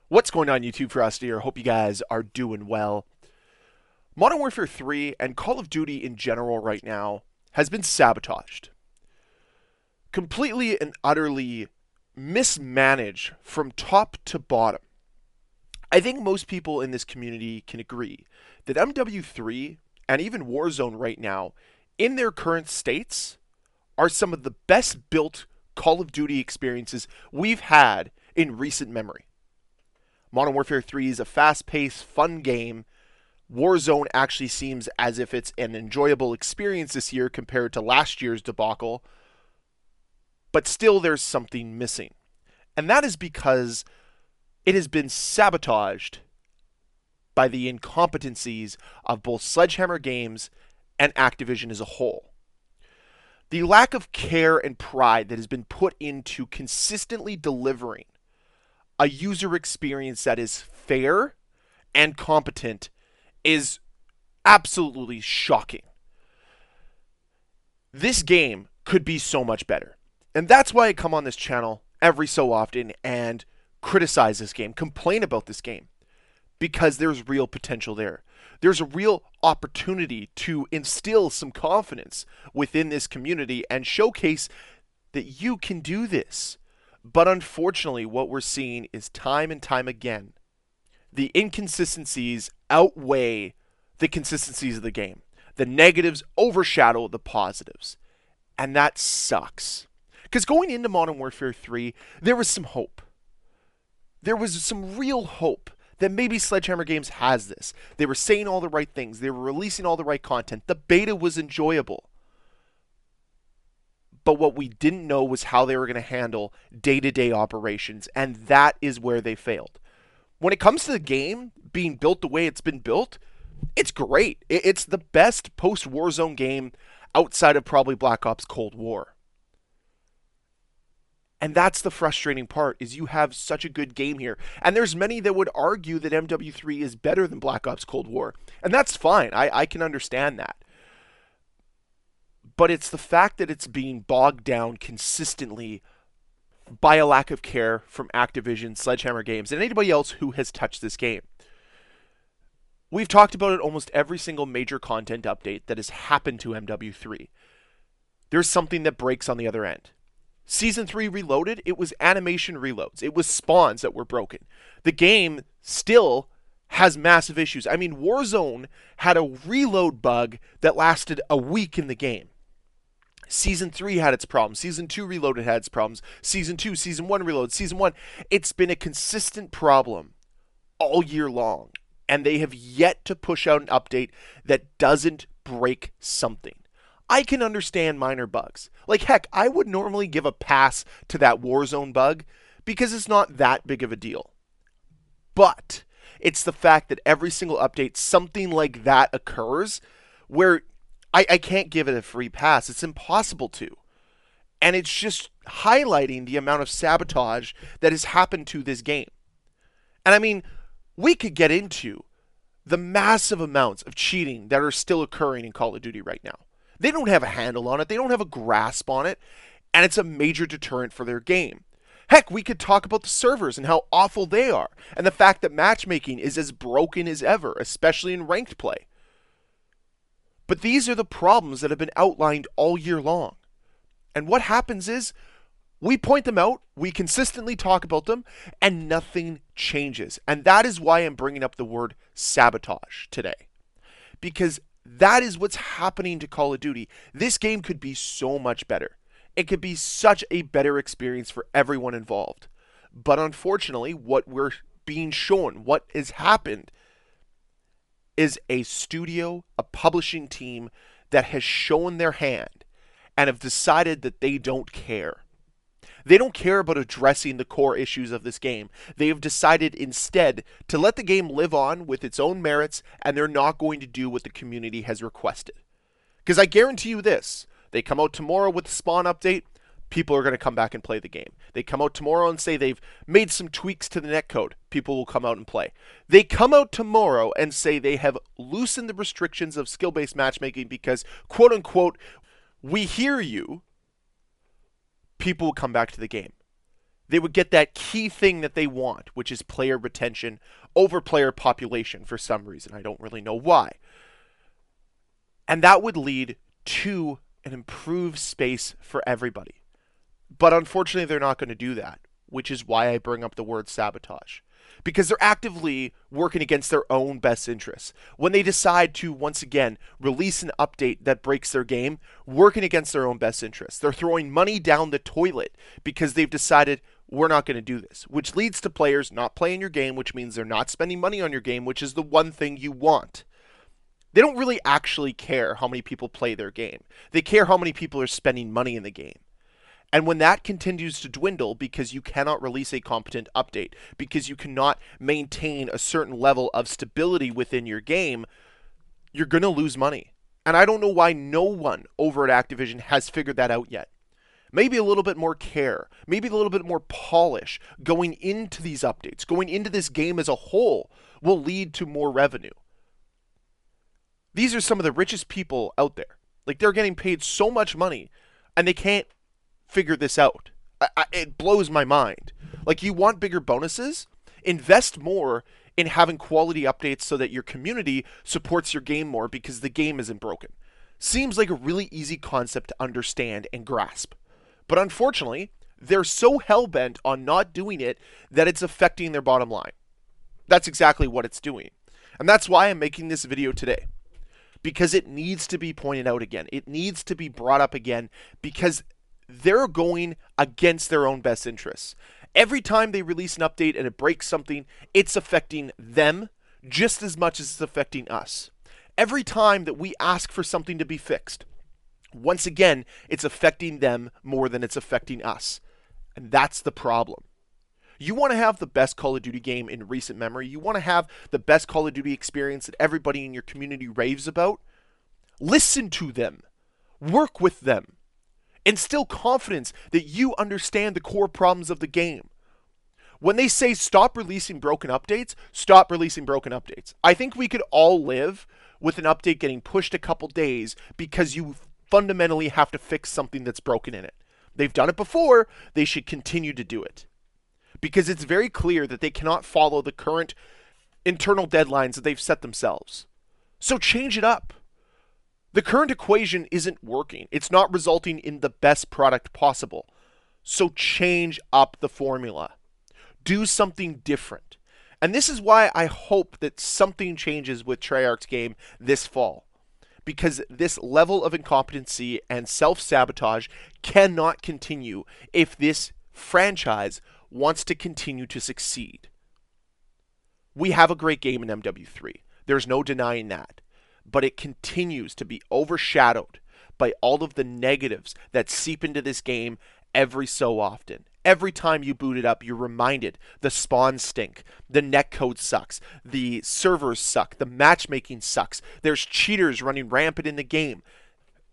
What's going on, YouTube? Ferocity here. Hope you guys are doing well. Modern Warfare 3 and Call of Duty in general right now has been sabotaged. Completely and utterly mismanaged from top to bottom. I think most people in this community can agree that MW3 and even Warzone right now, in their current states, are some of the best built Call of Duty experiences we've had in recent memory. Modern Warfare 3 is a fast-paced, fun game. Warzone actually seems as if it's an enjoyable experience this year compared to last year's debacle, but still there's something missing. And that is because it has been sabotaged by the incompetencies of both Sledgehammer Games and Activision as a whole. The lack of care and pride that has been put into consistently delivering a user experience that is fair and competent is absolutely shocking. This game could be so much better. And that's why I come on this channel every so often and criticize this game, complain about this game, because there's real potential there. There's a real opportunity to instill some confidence within this community and showcase that you can do this. But unfortunately, what we're seeing is time and time again, the inconsistencies outweigh the consistencies of the game. The negatives overshadow the positives. And that sucks. Because going into Modern Warfare 3, there was some hope. There was some real hope that maybe Sledgehammer Games has this. They were saying all the right things. They were releasing all the right content. The beta was enjoyable. But what we didn't know was how they were going to handle day-to-day operations, and that is where they failed. When it comes to the game being built the way it's been built, it's great. It's the best post-Warzone game outside of probably Black Ops Cold War. And that's the frustrating part, is you have such a good game here. And there's many that would argue that MW3 is better than Black Ops Cold War. And that's fine. I can understand that. But it's the fact that it's being bogged down consistently by a lack of care from Activision, Sledgehammer Games, and anybody else who has touched this game. We've talked about it almost every single major content update that has happened to MW3. There's something that breaks on the other end. Season 3 Reloaded, it was animation reloads. It was spawns that were broken. The game still has massive issues. I mean, Warzone had a reload bug that lasted a week in the game. Season 3 had its problems. Season 2 Reloaded had its problems. Season 2, Season 1 Reload, Season 1. It's been a consistent problem all year long. And they have yet to push out an update that doesn't break something. I can understand minor bugs. Like, heck, I would normally give a pass to that Warzone bug because it's not that big of a deal. But it's the fact that every single update, something like that occurs where I can't give it a free pass. It's impossible to. And it's just highlighting the amount of sabotage that has happened to this game. And I mean, we could get into the massive amounts of cheating that are still occurring in Call of Duty right now. They don't have a handle on it. They don't have a grasp on it. And it's a major deterrent for their game. Heck, we could talk about the servers and how awful they are. And the fact that matchmaking is as broken as ever, especially in ranked play. But these are the problems that have been outlined all year long. And what happens is, we point them out, we consistently talk about them, and nothing changes. And that is why I'm bringing up the word sabotage today. Because that is what's happening to Call of Duty. This game could be so much better. It could be such a better experience for everyone involved. But unfortunately, what we're being shown, what has happened, is a studio, a publishing team that has shown their hand and have decided that they don't care. They don't care about addressing the core issues of this game. They have decided instead to let the game live on with its own merits, and they're not going to do what the community has requested. Because I guarantee you this, they come out tomorrow with the spawn update, people are going to come back and play the game. They come out tomorrow and say they've made some tweaks to the netcode. People will come out and play. They come out tomorrow and say they have loosened the restrictions of skill-based matchmaking because, quote unquote, we hear you. People will come back to the game. They would get that key thing that they want, which is player retention over player population for some reason. I don't really know why. And that would lead to an improved space for everybody. But unfortunately, they're not going to do that, which is why I bring up the word sabotage. Because they're actively working against their own best interests. When they decide to, once again, release an update that breaks their game, working against their own best interests. They're throwing money down the toilet because they've decided we're not going to do this, which leads to players not playing your game, which means they're not spending money on your game, which is the one thing you want. They don't really actually care how many people play their game. They care how many people are spending money in the game. And when that continues to dwindle because you cannot release a competent update, because you cannot maintain a certain level of stability within your game, you're going to lose money. And I don't know why no one over at Activision has figured that out yet. Maybe a little bit more care, maybe a little bit more polish going into these updates, going into this game as a whole will lead to more revenue. These are some of the richest people out there. Like, they're getting paid so much money and they can't figure this out. It blows my mind. Like, you want bigger bonuses? Invest more in having quality updates so that your community supports your game more because the game isn't broken. Seems like a really easy concept to understand and grasp. But unfortunately, they're so hell-bent on not doing it that it's affecting their bottom line. That's exactly what it's doing. And that's why I'm making this video today. Because it needs to be pointed out again. It needs to be brought up again because they're going against their own best interests. Every time they release an update and it breaks something, it's affecting them just as much as it's affecting us. Every time that we ask for something to be fixed, once again, it's affecting them more than it's affecting us. And that's the problem. You want to have the best Call of Duty game in recent memory. You want to have the best Call of Duty experience that everybody in your community raves about. Listen to them. Work with them. Instill confidence that you understand the core problems of the game. When they say stop releasing broken updates, stop releasing broken updates. I think we could all live with an update getting pushed a couple days because you fundamentally have to fix something that's broken in it. They've done it before, they should continue to do it. Because it's very clear that they cannot follow the current internal deadlines that they've set themselves. So change it up. The current equation isn't working. It's not resulting in the best product possible. So change up the formula. Do something different. And this is why I hope that something changes with Treyarch's game this fall. Because this level of incompetency and self-sabotage cannot continue if this franchise wants to continue to succeed. We have a great game in MW3. There's no denying that. But it continues to be overshadowed by all of the negatives that seep into this game every so often. Every time you boot it up, you're reminded the spawns stink, the netcode sucks, the servers suck, the matchmaking sucks, there's cheaters running rampant in the game.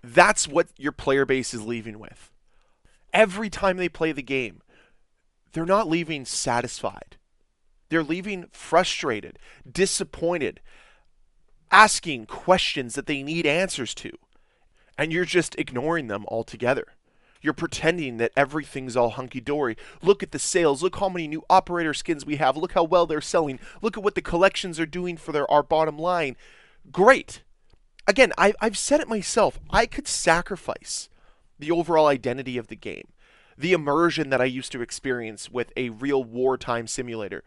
That's what your player base is leaving with. Every time they play the game, they're not leaving satisfied. They're leaving frustrated, disappointed, asking questions that they need answers to, and you're just ignoring them altogether. You're pretending that everything's all hunky-dory. Look at the sales. Look how many new operator skins we have. Look how well they're selling. Look at what the collections are doing for our bottom line. Great. Again, I've said it myself. I could sacrifice the overall identity of the game, the immersion that I used to experience with a real wartime simulator,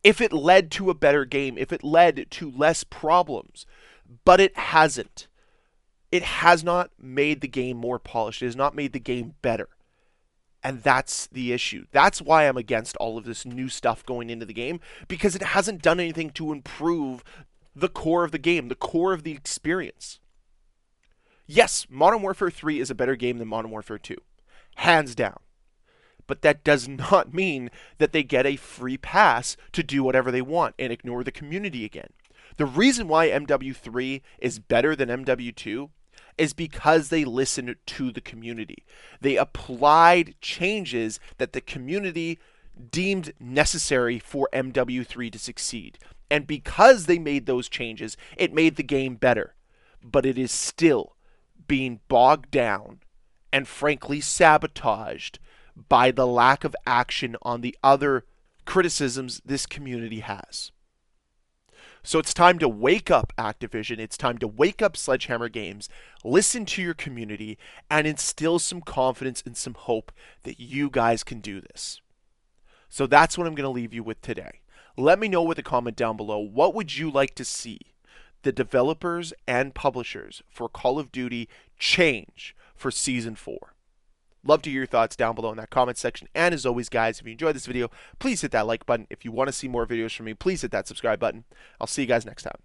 if it led to a better game, if it led to less problems. But it hasn't. It has not made the game more polished. It has not made the game better. And that's the issue. That's why I'm against all of this new stuff going into the game, because it hasn't done anything to improve the core of the game, the core of the experience. Yes, Modern Warfare 3 is a better game than Modern Warfare 2. Hands down. But that does not mean that they get a free pass to do whatever they want and ignore the community again. The reason why MW3 is better than MW2 is because they listened to the community. They applied changes that the community deemed necessary for MW3 to succeed. And because they made those changes, it made the game better. But it is still being bogged down and frankly sabotaged by the lack of action on the other criticisms this community has. So it's time to wake up, Activision. It's time to wake up, Sledgehammer Games. Listen to your community and instill some confidence and some hope that you guys can do this. So that's what I'm going to leave you with today. Let me know with a comment down below. What would you like to see the developers and publishers for Call of Duty change for Season 4? Love to hear your thoughts down below in that comment section. And as always, guys, if you enjoyed this video, please hit that like button. If you want to see more videos from me, please hit that subscribe button. I'll see you guys next time.